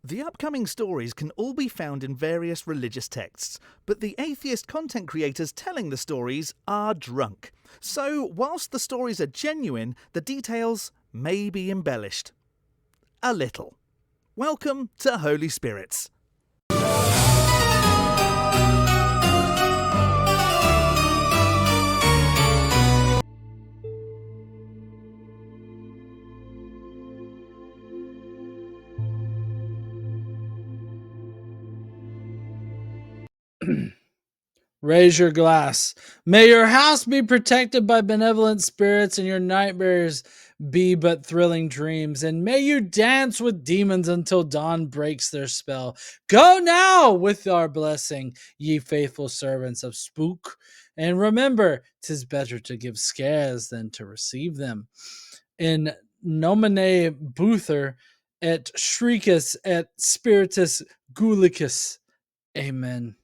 The upcoming stories can all be found in various religious texts, but the atheist content creators telling the stories are drunk. So, whilst the stories are genuine, the details may be embellished. A little. Welcome to Holy Spirits. Raise your glass. May your house be protected by benevolent spirits and your nightmares be but thrilling dreams. And may you dance with demons until dawn breaks their spell. Go now with our blessing, ye faithful servants of spook. And remember, 'tis better to give scares than to receive them. In nomine Buther et Shriekus et Spiritus Gulicus. Amen.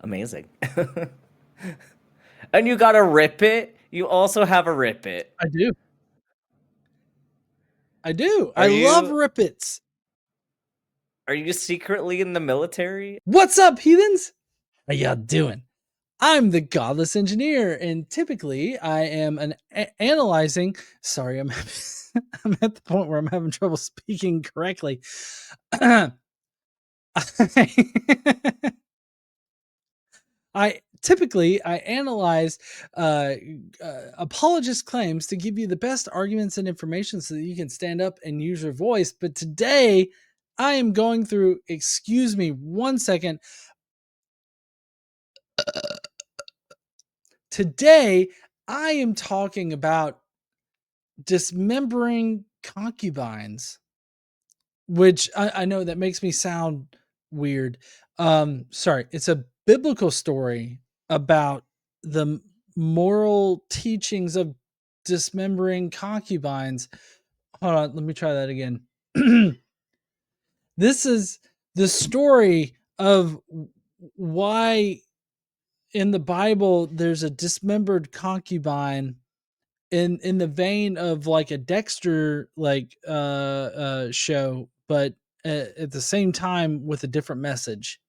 Amazing. And you got a rip it. You also have a rip it. I do. I love rippets. Are you secretly in the military? What's up, heathens? How y'all doing? I'm the Godless Engineer, and typically I am analyzing. Sorry, I'm I'm at the point where I'm having trouble speaking correctly. I typically analyze apologist claims to give you the best arguments and information so that you can stand up and use your voice. But today I am going through, excuse me 1 second. Today I am talking about dismembering concubines, which I know that makes me sound weird. Sorry, it's a biblical story about the moral teachings of dismembering concubines. Hold on, let me try that again. This is the story of why in the Bible there's a dismembered concubine in the vein of like a Dexter show, but at the same time with a different message.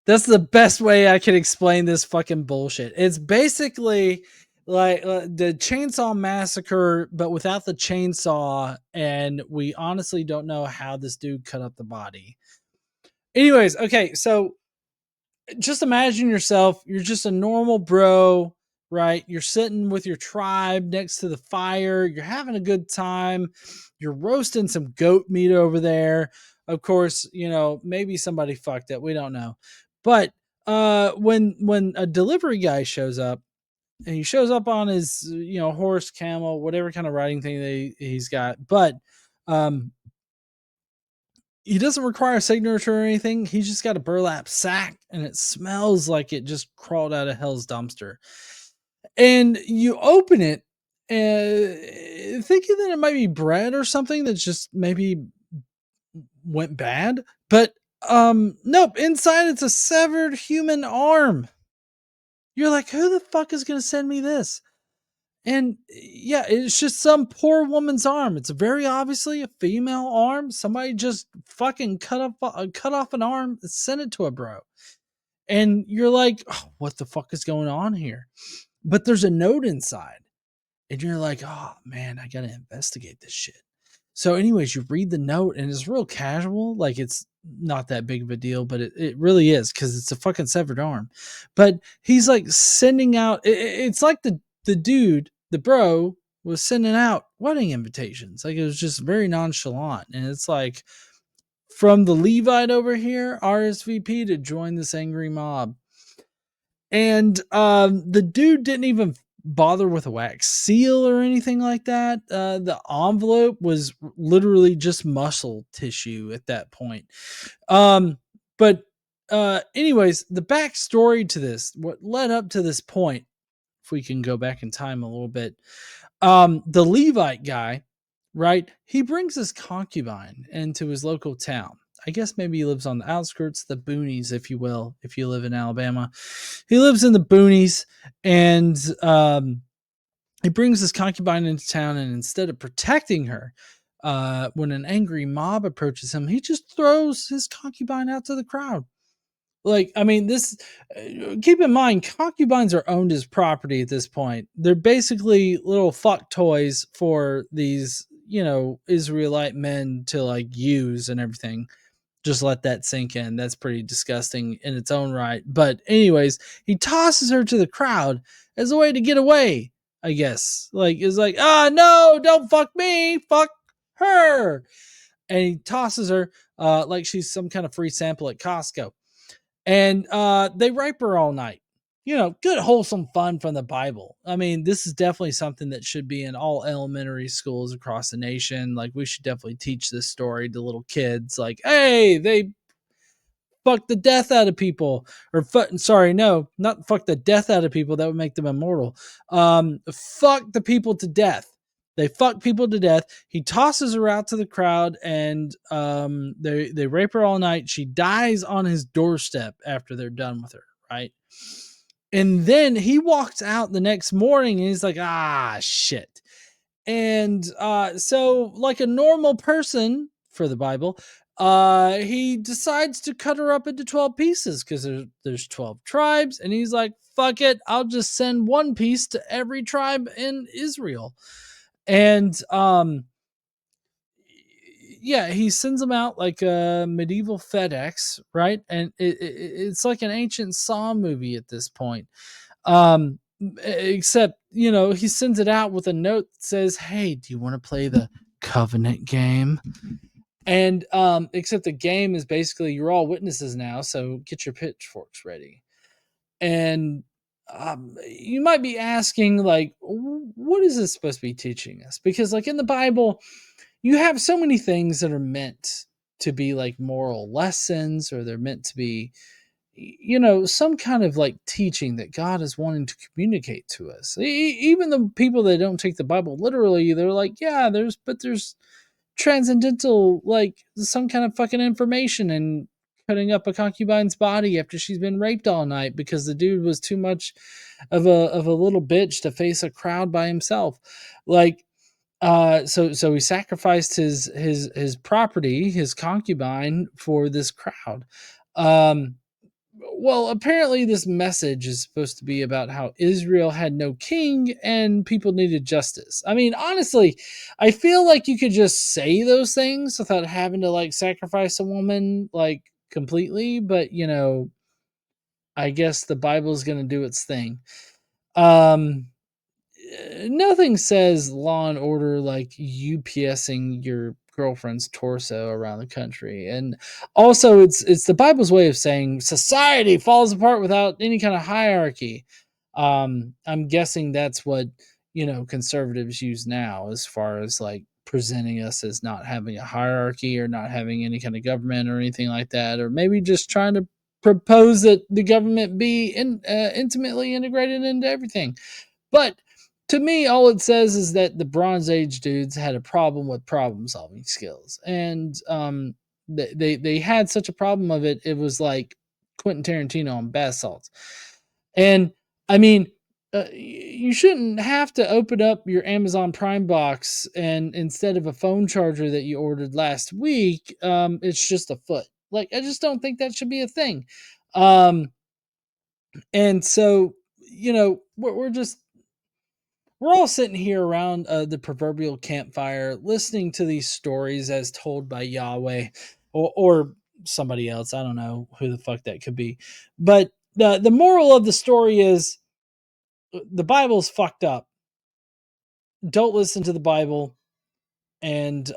That's the best way I can explain this fucking bullshit. It's basically like the Chainsaw Massacre, but without the chainsaw, and we honestly don't know how this dude cut up the body. Anyways, okay, so just imagine yourself, you're just a normal bro, right? You're sitting with your tribe next to the fire, you're having a good time, you're roasting some goat meat over there. Of course, you know, maybe somebody fucked it, we don't know. But when a delivery guy shows up, and he shows up on his, you know, horse, camel, whatever kind of riding thing he's got, but he doesn't require a signature or anything. He's just got a burlap sack, and it smells like it just crawled out of hell's dumpster. And you open it, thinking that it might be bread or something that's just maybe went bad. But nope. Inside, it's a severed human arm. You're like, who the fuck is going to send me this? And yeah, it's just some poor woman's arm. It's very obviously a female arm. Somebody just fucking cut off an arm and sent it to a bro. And you're like, oh, what the fuck is going on here? But there's a note inside. And you're like, oh man, I gotta investigate this shit. So anyways, you read the note and it's real casual. Like it's not that big of a deal, but it really is because it's a fucking severed arm. But he's like sending out, it's like the dude, the bro, was sending out wedding invitations. Like it was just very nonchalant. And it's like, from the Levite over here, RSVP to join this angry mob. And the dude didn't even bother with a wax seal or anything like that. The envelope was literally just muscle tissue at that point. But anyways, the backstory to this, what led up to this point, if we can go back in time a little bit, the Levite guy, right? He brings his concubine into his local town. I guess maybe he lives on the outskirts, the boonies, if you will, if you live in Alabama. He lives in the boonies, and he brings his concubine into town, and instead of protecting her, when an angry mob approaches him, he just throws his concubine out to the crowd. Like, I mean, this, keep in mind, concubines are owned as property at this point. They're basically little fuck toys for these, Israelite men to like use and everything. Just let that sink in. That's pretty disgusting in its own right. But anyways, he tosses her to the crowd as a way to get away, I guess. Like, it's like, no, don't fuck me, fuck her. And he tosses her like she's some kind of free sample at Costco. And they rape her all night. Good wholesome fun from the Bible. I mean, this is definitely something that should be in all elementary schools across the nation. Like, we should definitely teach this story to little kids. Like, hey, they fuck the death out of people. Or not fuck the death out of people. That would make them immortal. Fuck the people to death. They fuck people to death. He tosses her out to the crowd, and they rape her all night. She dies on his doorstep after they're done with her, right? And then he walks out the next morning, and he's like, shit. And so, like a normal person for the Bible, he decides to cut her up into 12 pieces because there's 12 tribes. And he's like, fuck it, I'll just send one piece to every tribe in Israel. And he sends them out like a medieval FedEx, right? And it's like an ancient Saw movie at this point. Except, he sends it out with a note that says, hey, do you want to play the covenant game? And except the game is basically, you're all witnesses now, so get your pitchforks ready. And you might be asking, like, what is this supposed to be teaching us? Because, like, in the Bible, you have so many things that are meant to be like moral lessons, or they're meant to be, some kind of like teaching that God is wanting to communicate to us. Even the people that don't take the Bible literally, they're like, yeah, there's transcendental, like some kind of fucking information in cutting up a concubine's body after she's been raped all night because the dude was too much of a little bitch to face a crowd by himself. Like, so he sacrificed his property, his concubine, for this crowd. Well, apparently this message is supposed to be about how Israel had no king and people needed justice. I mean, honestly, I feel like you could just say those things without having to like sacrifice a woman like completely, but I guess the Bible's going to do its thing. Nothing says law and order like UPSing your girlfriend's torso around the country. And also it's the Bible's way of saying society falls apart without any kind of hierarchy. I'm guessing that's what, conservatives use now as far as like presenting us as not having a hierarchy or not having any kind of government or anything like that, or maybe just trying to propose that the government be intimately integrated into everything. But to me, all it says is that the Bronze Age dudes had a problem with problem-solving skills, and they had such a problem of it. It was like Quentin Tarantino on bath salts. And I mean, you shouldn't have to open up your Amazon Prime box and instead of a phone charger that you ordered last week, it's just a foot. Like, I just don't think that should be a thing. And so, we're all sitting here around the proverbial campfire listening to these stories as told by Yahweh or somebody else. I don't know who the fuck that could be. But the moral of the story is the Bible's fucked up. Don't listen to the Bible. And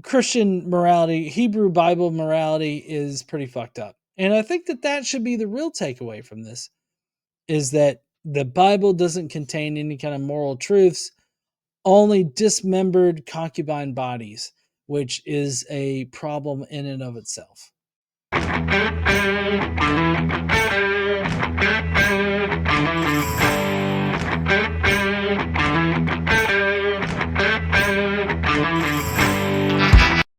Christian morality, Hebrew Bible morality is pretty fucked up. And I think that should be the real takeaway from this, is that the Bible doesn't contain any kind of moral truths, only dismembered concubine bodies, which is a problem in and of itself.